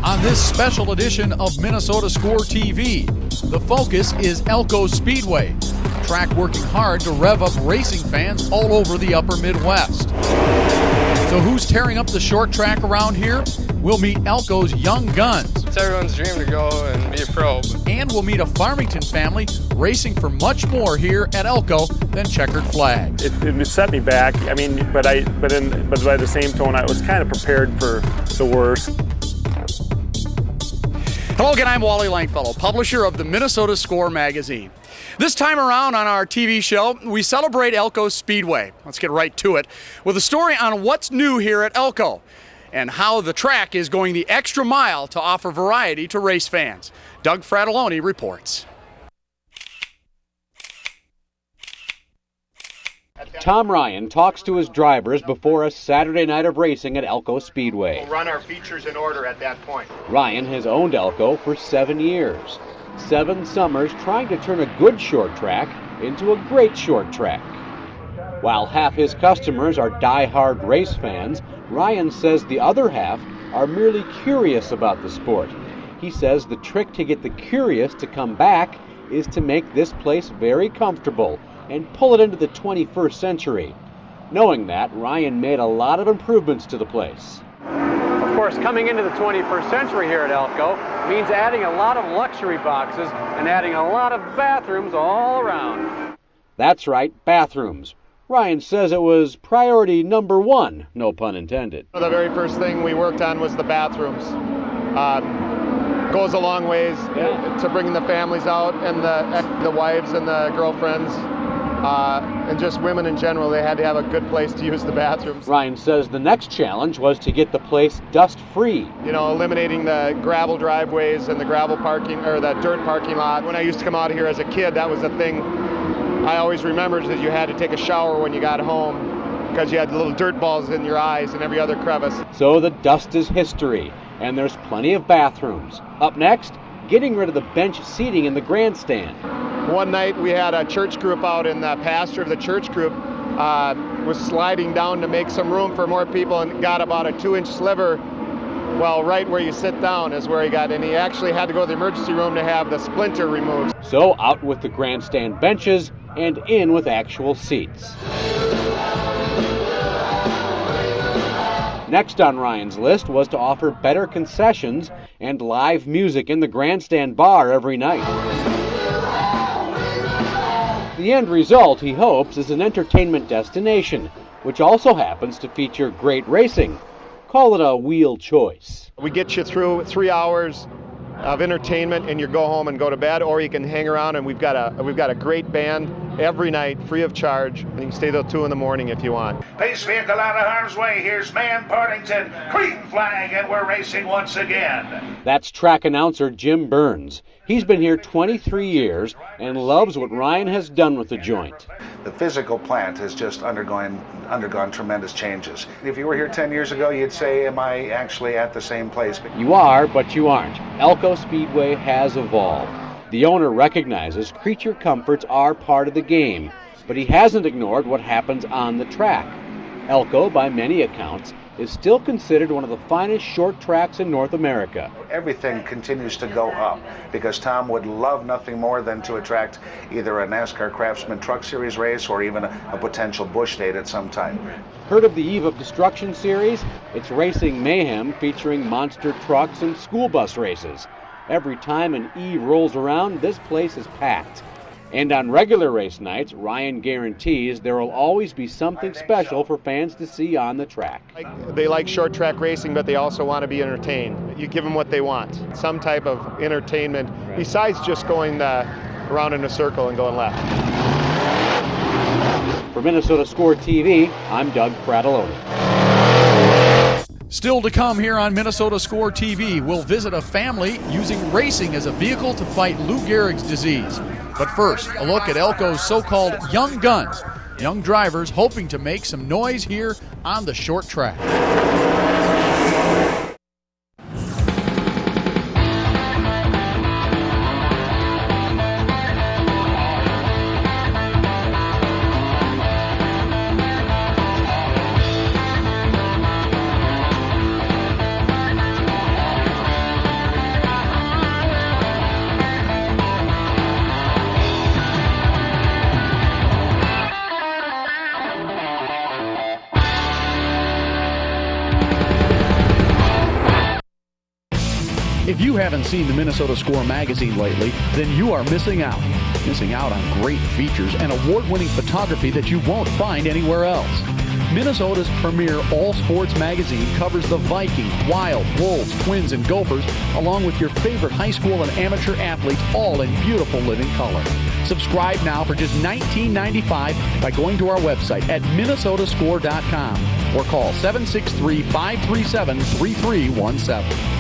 On this special edition of Minnesota Score TV, the focus is Elko Speedway, a track working hard to rev up racing fans all over the upper Midwest. So who's tearing up the short track around here? We'll meet Elko's young guns. It's everyone's dream to go and be a pro. And we'll meet a Farmington family racing for much more here at Elko than checkered flags. It set me back. I mean, but by the same tone, I was kind of prepared for the worst. Hello again, I'm Wally Langfellow, publisher of the Minnesota Score magazine. This time around on our TV show, we celebrate Elko Speedway. Let's get right to it with a story on what's new here at Elko and how the track is going the extra mile to offer variety to race fans. Doug Fratelloni reports. Tom Ryan talks to his drivers before a Saturday night of racing at Elko Speedway. We'll run our features in order at that point. Ryan has owned Elko for 7 years. 7 summers trying to turn a good short track into a great short track. While half his customers are die-hard race fans, Ryan says the other half are merely curious about the sport. He says the trick to get the curious to come back is to make this place very comfortable and pull it into the 21st century. Knowing that, Ryan made a lot of improvements to the place. Of course, coming into the 21st century here at Elko means adding a lot of luxury boxes and adding a lot of bathrooms all around. That's right, bathrooms. Ryan says it was priority number 1, no pun intended. The very first thing we worked on was the bathrooms. Goes a long ways to bringing the families out and the wives and the girlfriends. And just women in general, they had to have a good place to use the bathrooms. Ryan says the next challenge was to get the place dust-free. You know, eliminating the gravel driveways and the gravel parking, or the dirt parking lot. When I used to come out here as a kid, that was the thing I always remembered, that you had to take a shower when you got home because you had little dirt balls in your eyes and every other crevice. So the dust is history, and there's plenty of bathrooms. Up next, getting rid of the bench seating in the grandstand. One night we had a church group out, and the pastor of the church group was sliding down to make some room for more people and got about a 2-inch sliver. Well, right where you sit down is where he got, and he actually had to go to the emergency room to have the splinter removed. So out with the grandstand benches and in with actual seats. Next on Ryan's list was to offer better concessions and live music in the grandstand bar every night. The end result, he hopes, is an entertainment destination, which also happens to feature great racing. Call it a wheel choice. We get you through 3 hours of entertainment and you go home and go to bed, or you can hang around, and we've got a great band every night, free of charge, and you can stay till 2 in the morning if you want. Pace vehicle out of harm's way. Here's Man Partington, green flag, and we're racing once again. That's track announcer Jim Burns. He's been here 23 years and loves what Ryan has done with the joint. The physical plant has just undergone tremendous changes. If you were here 10 years ago, you'd say, am I actually at the same place? You are, but you aren't. Elko Speedway has evolved. The owner recognizes creature comforts are part of the game, but he hasn't ignored what happens on the track. Elko, by many accounts, is still considered one of the finest short tracks in North America. Everything continues to go up because Tom would love nothing more than to attract either a NASCAR Craftsman Truck Series race or even a potential Busch date at some time. Heard of the Eve of Destruction series? It's racing mayhem featuring monster trucks and school bus races. Every time an Eve rolls around, this place is packed. And on regular race nights, Ryan guarantees there will always be something special for fans to see on the track. They like short track racing, but they also want to be entertained. You give them what they want, some type of entertainment, besides just going around in a circle and going left. For Minnesota Score TV, I'm Doug Fratelloni. Still to come here on Minnesota Score TV, we'll visit a family using racing as a vehicle to fight Lou Gehrig's disease. But first, a look at Elko's so-called young guns, young drivers hoping to make some noise here on the short track. If you haven't seen the Minnesota Score magazine lately, then you are missing out. Missing out on great features and award-winning photography that you won't find anywhere else. Minnesota's premier all-sports magazine covers the Vikings, Wild, Wolves, Twins, and Gophers, along with your favorite high school and amateur athletes, all in beautiful living color. Subscribe now for just $19.95 by going to our website at minnesotascore.com or call 763-537-3317.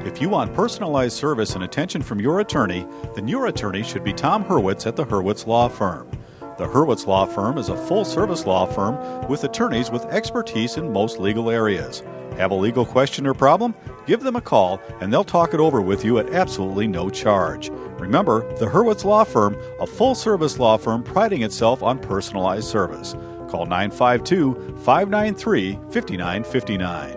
If you want personalized service and attention from your attorney, then your attorney should be Tom Hurwitz at the Hurwitz Law Firm. The Hurwitz Law Firm is a full-service law firm with attorneys with expertise in most legal areas. Have a legal question or problem? Give them a call, and they'll talk it over with you at absolutely no charge. Remember, the Hurwitz Law Firm, a full-service law firm priding itself on personalized service. Call 952-593-5959.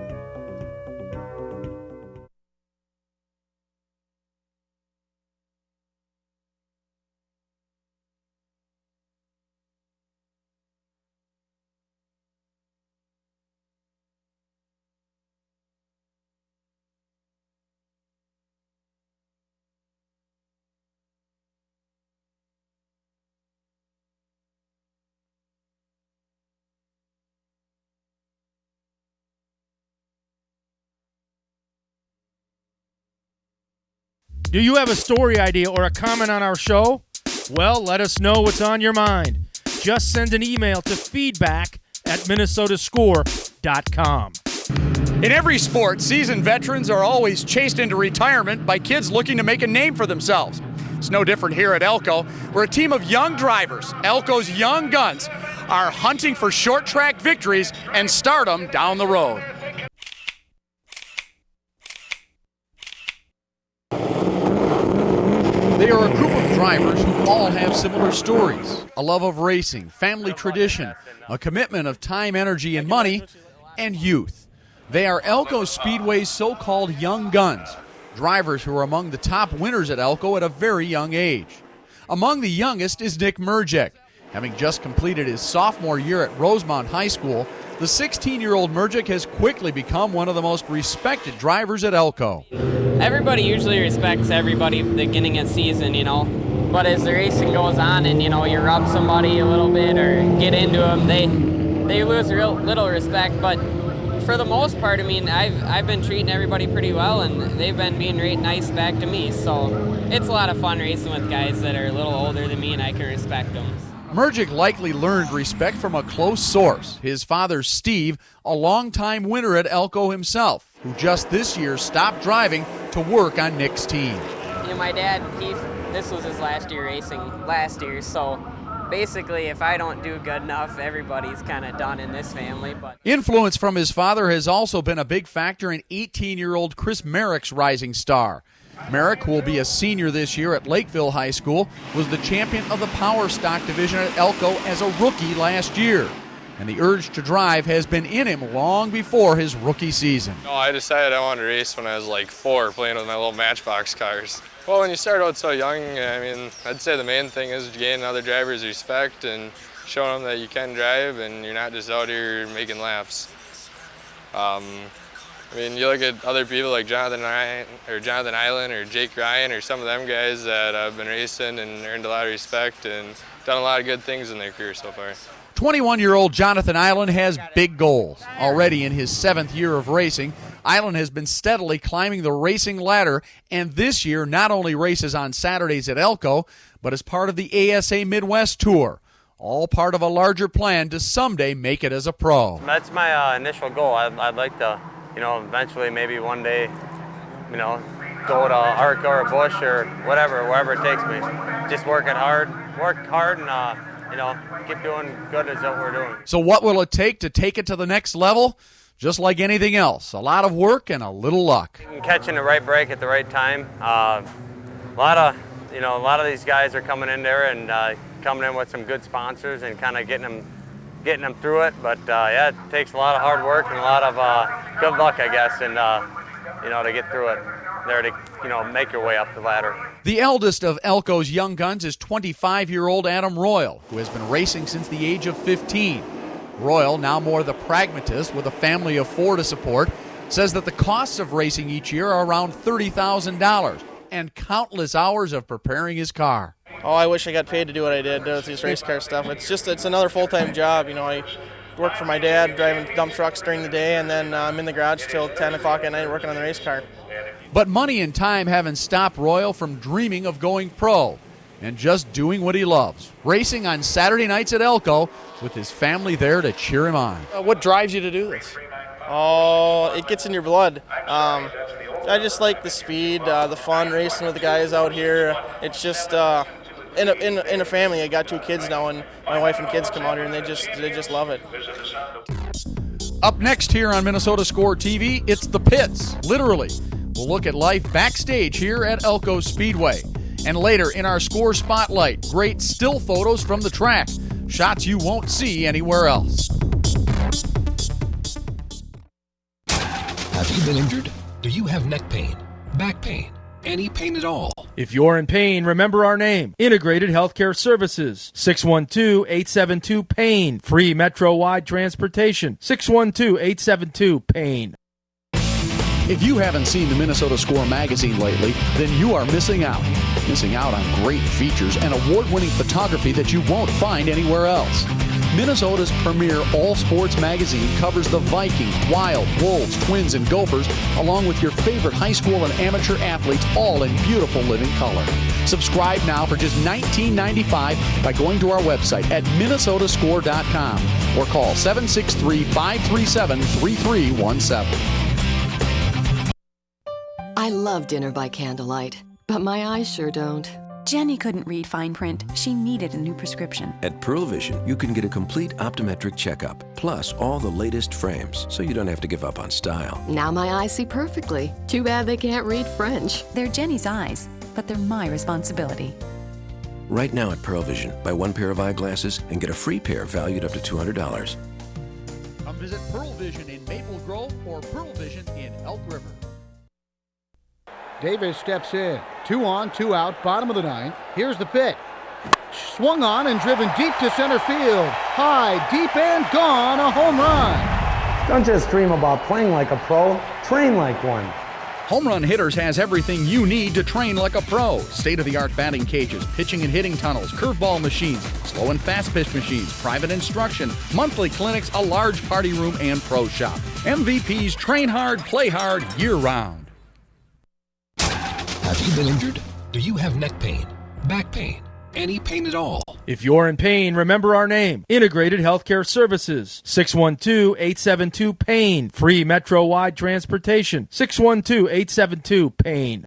Do you have a story idea or a comment on our show? Well, let us know what's on your mind. Just send an email to feedback@minnesotascore.com. In every sport, seasoned veterans are always chased into retirement by kids looking to make a name for themselves. It's no different here at Elko, where a team of young drivers, Elko's Young Guns, are hunting for short track victories and stardom down the road. They are a group of drivers who all have similar stories, a love of racing, family tradition, a commitment of time, energy, and money, and youth. They are Elko Speedway's so-called Young Guns, drivers who are among the top winners at Elko at a very young age. Among the youngest is Nick Merjek. Having just completed his sophomore year at Rosemount High School, the 16-year-old Merjek has quickly become one of the most respected drivers at Elko. Everybody usually respects everybody at the beginning of the season, but as the racing goes on and, you rub somebody a little bit or get into them, they lose little respect. But for the most part, I've been treating everybody pretty well, and they've been being nice back to me. So it's a lot of fun racing with guys that are a little older than me, and I can respect them. Merjek likely learned respect from a close source, his father Steve, a longtime winner at Elko himself, who just this year stopped driving to work on Nick's team. My dad, this was his last year racing so basically if I don't do good enough, everybody's kind of done in this family. But influence from his father has also been a big factor in 18-year-old Chris Merrick's rising star. Merrick, who will be a senior this year at Lakeville High School, was the champion of the Power Stock Division at Elko as a rookie last year. And the urge to drive has been in him long before his rookie season. I decided I wanted to race when I was like 4, playing with my little Matchbox cars. Well, when you start out so young, I'd say the main thing is gaining other drivers' respect and showing them that you can drive and you're not just out here making laps. You look at other people like Jonathan Island or Jake Ryan or some of them guys that have been racing and earned a lot of respect and done a lot of good things in their career so far. 21-year-old Jonathan Island has big goals. Already in his 7th year of racing, Island has been steadily climbing the racing ladder, and this year not only races on Saturdays at Elko, but is part of the ASA Midwest Tour. All part of a larger plan to someday make it as a pro. That's my initial goal. I'd like to, eventually maybe one day, go to ARC or Busch or wherever it takes me. Just work hard and, keep doing good as what we're doing. So what will it take to take it to the next level? Just like anything else, a lot of work and a little luck. Catching the right break at the right time. A lot of these guys are coming in there and coming in with some good sponsors and kind of getting them through it. But it takes a lot of hard work and a lot of good luck, I guess, and to get through it there to make your way up the ladder. The eldest of Elko's Young Guns is 25-year-old Adam Royal, who has been racing since the age of 15. Royal, now more the pragmatist with a family of 4 to support, says that the costs of racing each year are around $30,000 and countless hours of preparing his car. Oh, I wish I got paid to do what I did with this race car stuff. It's another full-time job. You know, I work for my dad driving dump trucks during the day, and then I'm in the garage till 10 o'clock at night working on the race car. But money and time haven't stopped Royal from dreaming of going pro and just doing what he loves, racing on Saturday nights at Elko with his family there to cheer him on. What drives you to do this? Oh, it gets in your blood. I just like the speed, the fun, racing with the guys out here. It's just in a family. I got 2 kids now, and my wife and kids come out here, and they just love it. Up next here on Minnesota Score TV, it's the pits, literally. We'll look at life backstage here at Elko Speedway. And later in our Score Spotlight, great still photos from the track, shots you won't see anywhere else. Have you been injured? Do you have neck pain, back pain, any pain at all? If you're in pain, remember our name. Integrated Healthcare Services. 612-872-PAIN. Free Metro-wide transportation. 612-872-PAIN. If you haven't seen the Minnesota Score magazine lately, then you are missing out. Missing out on great features and award-winning photography that you won't find anywhere else. Minnesota's premier all-sports magazine covers the Vikings, Wild, Wolves, Twins, and Gophers, along with your favorite high school and amateur athletes, all in beautiful living color. Subscribe now for just $19.95 by going to our website at minnesotascore.com or call 763-537-3317. I love dinner by candlelight, but my eyes sure don't. Jenny couldn't read fine print. She needed a new prescription. At Pearl Vision, you can get a complete optometric checkup, plus all the latest frames, so you don't have to give up on style. Now my eyes see perfectly. Too bad they can't read French. They're Jenny's eyes, but they're my responsibility. Right now at Pearl Vision, buy 1 pair of eyeglasses and get a free pair valued up to $200. Come visit Pearl Vision in Maple Grove or Pearl Vision in Elk River. Davis steps in. 2 on, 2 out, bottom of the 9th. Here's the pit. Swung on and driven deep to center field. High, deep, and gone. A home run. Don't just dream about playing like a pro. Train like one. Home Run Hitters has everything you need to train like a pro. State-of-the-art batting cages, pitching and hitting tunnels, curveball machines, slow and fast pitch machines, private instruction, monthly clinics, a large party room, and pro shop. MVPs train hard, play hard, year-round. Have you been injured? Do you have neck pain, back pain, any pain at all? If you're in pain, remember our name. Integrated Healthcare Services. 612-872-PAIN. Free Metro-wide transportation. 612-872-PAIN.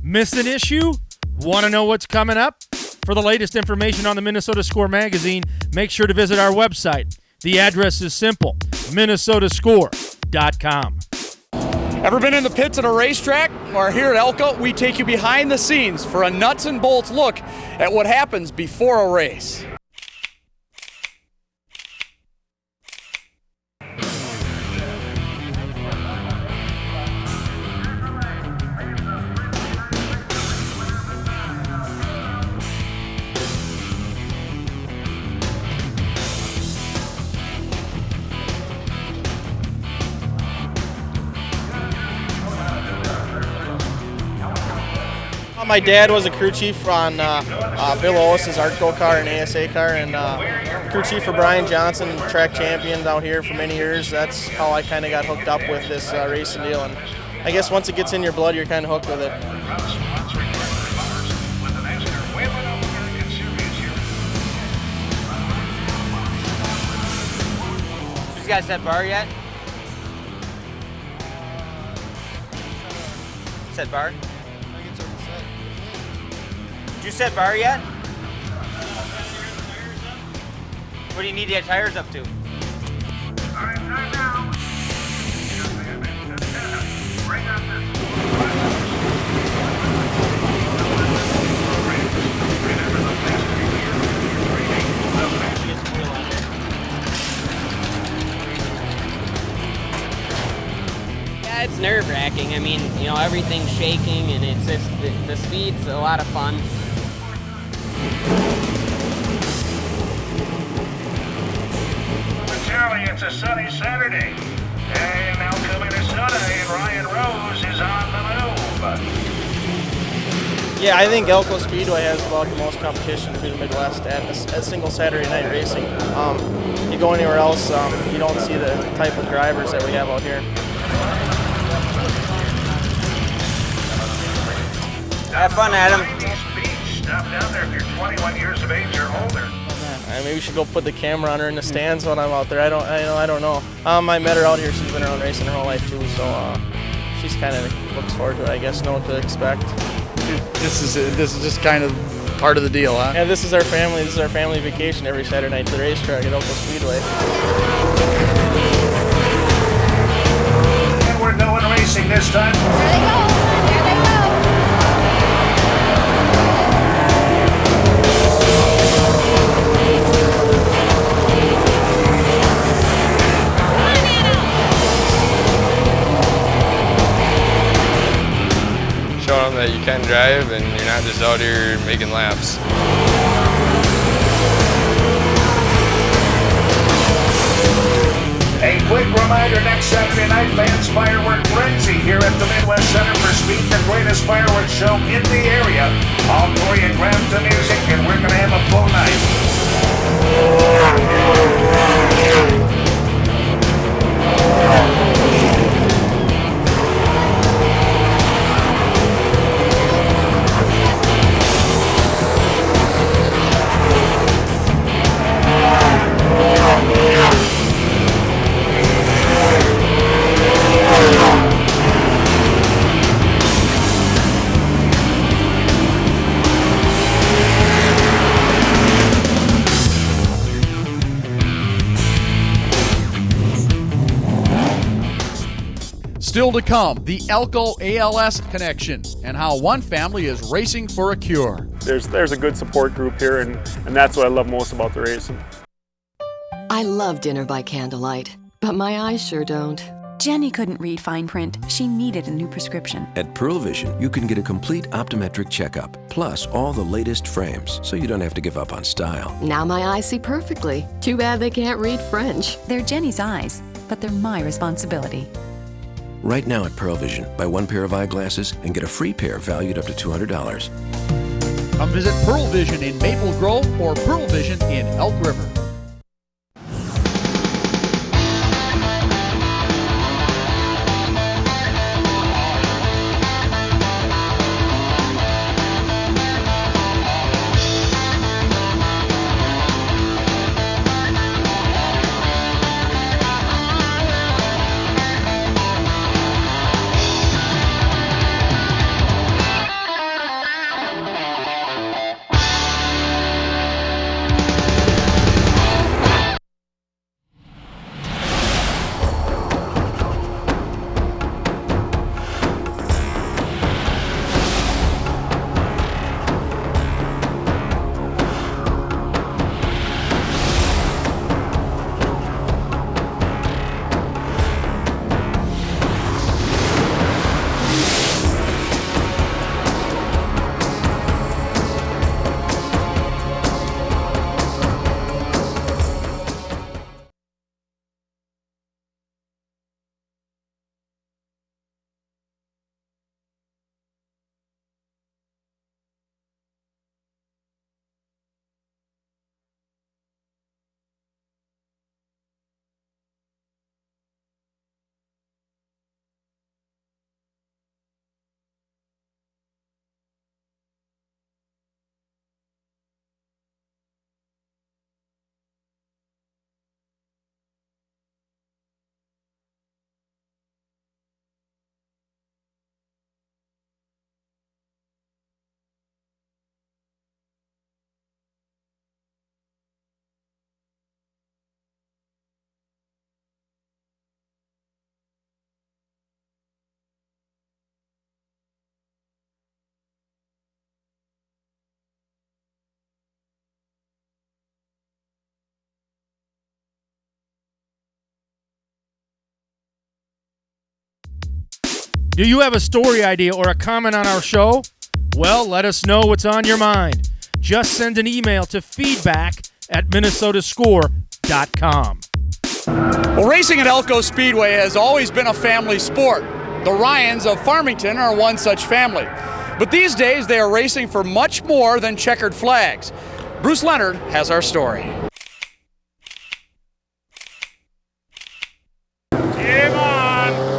Missed an issue? Want to know what's coming up? For the latest information on the Minnesota Score magazine, make sure to visit our website. The address is simple, minnesotascore.com. Ever been in the pits at a racetrack? Or here at Elko, we take you behind the scenes for a nuts and bolts look at what happens before a race. My dad was a crew chief on Bill Ollis's ARTCO car and ASA car, and crew chief for Brian Johnson, track champion out here for many years. That's how I kind of got hooked up with this racing deal, and I guess once it gets in your blood, you're kind of hooked with it. You guys set bar yet? Set bar? Did you set bar yet? What do you need to get tires up to? Yeah, it's nerve-wracking. I mean, you know, everything's shaking, and it's just the speed's a lot of fun. Charlie, it's a sunny Saturday. And Elko, Minnesota, and Ryan Rose is on the move. Yeah, I think Elko Speedway has about the most competition through the Midwest at a single Saturday night racing. You go anywhere else, you don't see the type of drivers that we have out here. Have fun, Adam. Stop down there if you're 21 years of age or older. Maybe we should go put the camera on her in the stands when I'm out there. I don't know. I met her out here. She's been around racing her whole life too, so she's kind of looks forward to it. I guess know what to expect. This is just kind of part of the deal, huh? Yeah, this is our family. This is our family vacation every Saturday night to the racetrack at Elko Speedway. And we're going racing this time. There they go. There they go. Showing them that you can drive and you're not just out here making laps. A quick reminder, next Saturday night, fans firework frenzy here at the Midwest Center for Speed, the greatest fireworks show in the area. All choreographed to music, and we're going to have a full night. Still to come, the Elko ALS connection and how one family is racing for a cure. There's a good support group here, and that's what I love most about the racing. I love dinner by candlelight, but my eyes sure don't. Jenny couldn't read fine print. She needed a new prescription. At Pearl Vision, you can get a complete optometric checkup, plus all the latest frames, so you don't have to give up on style. Now my eyes see perfectly. Too bad they can't read French. They're Jenny's eyes, but they're my responsibility. Right now at Pearl Vision, buy one pair of eyeglasses and get a free pair valued up to $200. Come visit Pearl Vision in Maple Grove or Pearl Vision in Elk River. Do you have a story idea or a comment on our show? Well, let us know what's on your mind. Just send an email to feedback@minnesotascore.com. Well, racing at Elko Speedway has always been a family sport. The Ryans of Farmington are one such family. But these days, they are racing for much more than checkered flags. Bruce Leonard has our story.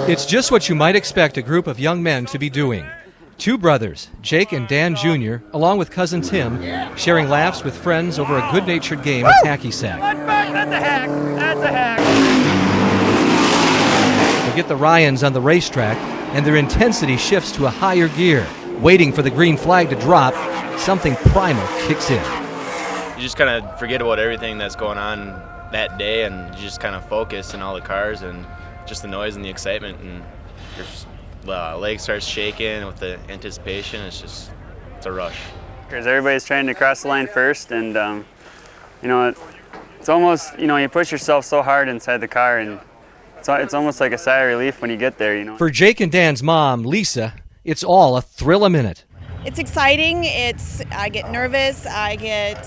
It's just what you might expect a group of young men to be doing. Two brothers, Jake and Dan Jr., along with cousin Tim, sharing laughs with friends over a good-natured game of hacky sack. That's a hack. That's a hack. They get the Ryans on the racetrack, and their intensity shifts to a higher gear. Waiting for the green flag to drop, something primal kicks in. You just kind of forget about everything that's going on that day, and you just kind of focus on all the cars and just the noise and the excitement, and your leg starts shaking with the anticipation. It's a rush. Because everybody's trying to cross the line first, and you know, it's almost, you know, you push yourself so hard inside the car, and it's almost like a sigh of relief when you get there, you know. For Jake and Dan's mom, Lisa, it's all a thrill a minute. It's exciting. I get nervous. I get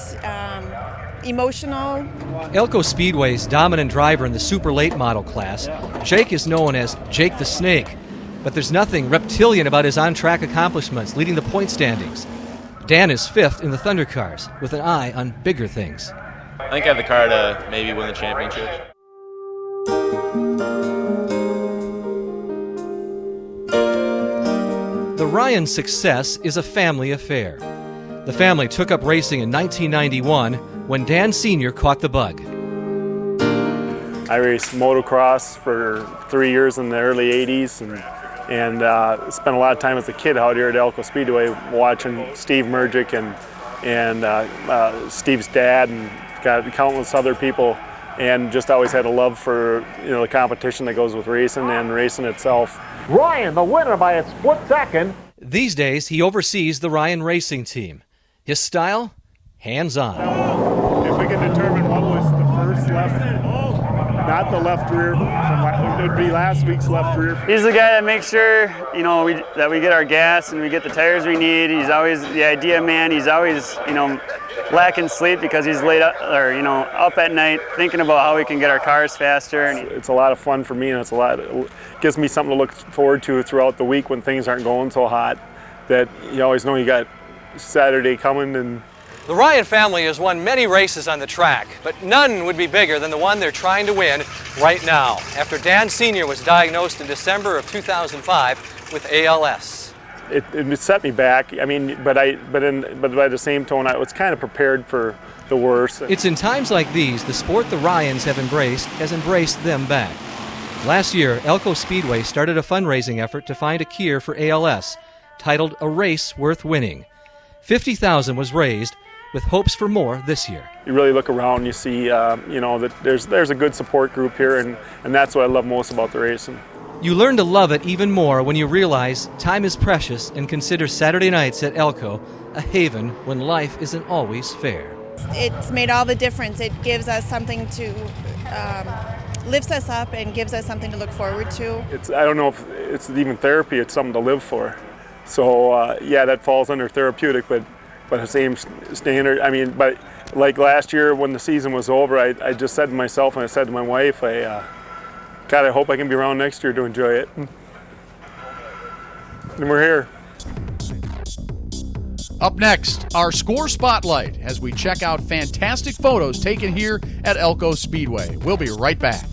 emotional. Elko Speedway's dominant driver in the super late model class, Jake is known as Jake the Snake, but there's nothing reptilian about his on-track accomplishments leading the point standings. Dan is fifth in the Thunder cars, with an eye on bigger things. I think I have the car to maybe win the championship. The Ryan success is a family affair. The family took up racing in 1991 when Dan Sr. caught the bug. I raced motocross for 3 years in the early 80s and spent a lot of time as a kid out here at Elko Speedway watching Steve Mergic and Steve's dad and got countless other people, and just always had a love for, you know, the competition that goes with racing and racing itself. Ryan, the winner by a split second. These days, he oversees the Ryan Racing team. His style? Hands-on. If we can determine what was the first left, not the left rear, it would be last week's left rear. He's the guy that makes sure, you know, that we get our gas and we get the tires we need. He's always the idea man. He's always, you know, lacking sleep because he's late up, or, you know, up at night thinking about how we can get our cars faster. And it's a lot of fun for me, and it gives me something to look forward to throughout the week when things aren't going so hot, that you always know you got Saturday coming. And the Ryan family has won many races on the track, but none would be bigger than the one they're trying to win right now, after Dan Sr. was diagnosed in December of 2005 with ALS. It set me back. I mean, but by the same tone, I was kind of prepared for the worst. It's in times like these, the sport the Ryans have embraced has embraced them back. Last year, Elko Speedway started a fundraising effort to find a cure for ALS, titled A Race Worth Winning. $50,000 was raised, with hopes for more this year. You really look around and you see, you know, that there's a good support group here, and that's what I love most about the racing. You learn to love it even more when you realize time is precious and consider Saturday nights at Elko a haven when life isn't always fair. It's made all the difference. It gives us something to, lifts us up and gives us something to look forward to. I don't know if it's even therapy, it's something to live for. So yeah, that falls under therapeutic, but the same standard. I mean, but like last year when the season was over, I just said to myself and I said to my wife, God, I hope I can be around next year to enjoy it. And we're here. Up next, our Score Spotlight as we check out fantastic photos taken here at Elko Speedway. We'll be right back.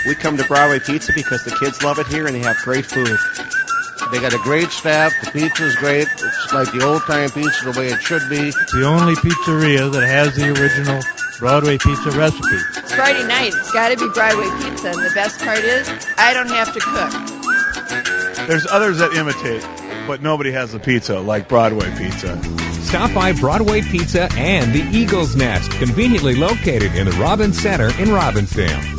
We come to Broadway Pizza because the kids love it here and they have great food. They got a great staff. The pizza is great. It's like the old-time pizza, the way it should be. It's the only pizzeria that has the original Broadway pizza recipe. It's Friday night. It's got to be Broadway pizza, and the best part is I don't have to cook. There's others that imitate, but nobody has a pizza like Broadway Pizza. Stop by Broadway Pizza and the Eagle's Nest, conveniently located in the Robbins Center in Robbinsdale.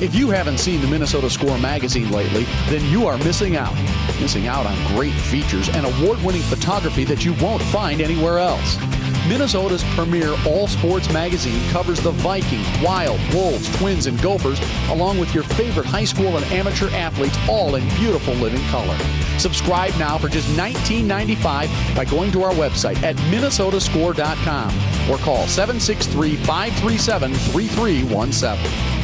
If you haven't seen the Minnesota Score magazine lately, then you are missing out. Missing out on great features and award-winning photography that you won't find anywhere else. Minnesota's premier all-sports magazine covers the Vikings, Wild, Wolves, Twins, and Gophers, along with your favorite high school and amateur athletes, all in beautiful living color. Subscribe now for just $19.95 by going to our website at minnesotascore.com or call 763-537-3317.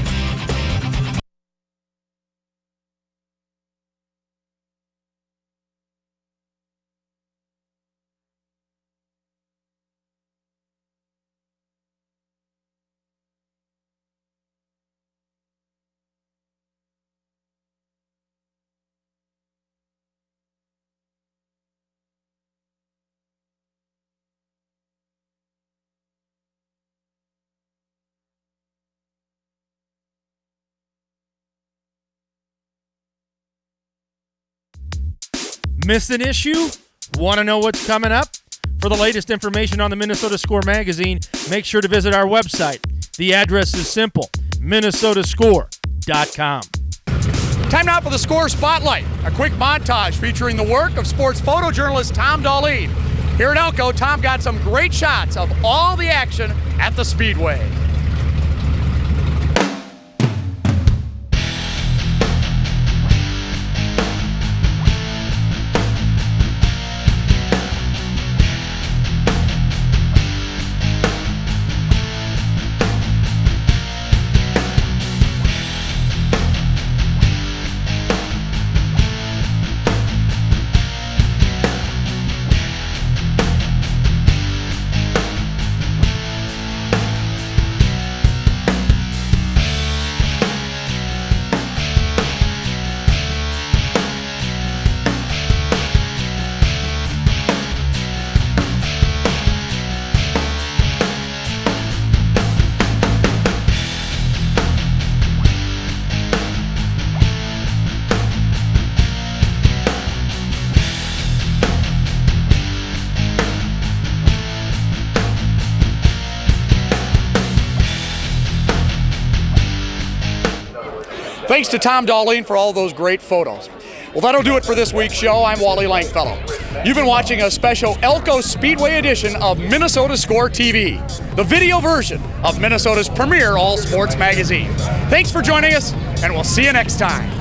Missed an issue? Want to know what's coming up? For the latest information on the Minnesota Score magazine, make sure to visit our website. The address is simple, minnesotascore.com. Time now for the Score Spotlight, a quick montage featuring the work of sports photojournalist Tom Darlene. Here at Elko, Tom got some great shots of all the action at the Speedway. Thanks to Tom Darlene for all those great photos. Well, that'll do it for this week's show. I'm Wally Langfellow. You've been watching a special Elko Speedway edition of Minnesota Score TV, the video version of Minnesota's premier all-sports magazine. Thanks for joining us, and we'll see you next time.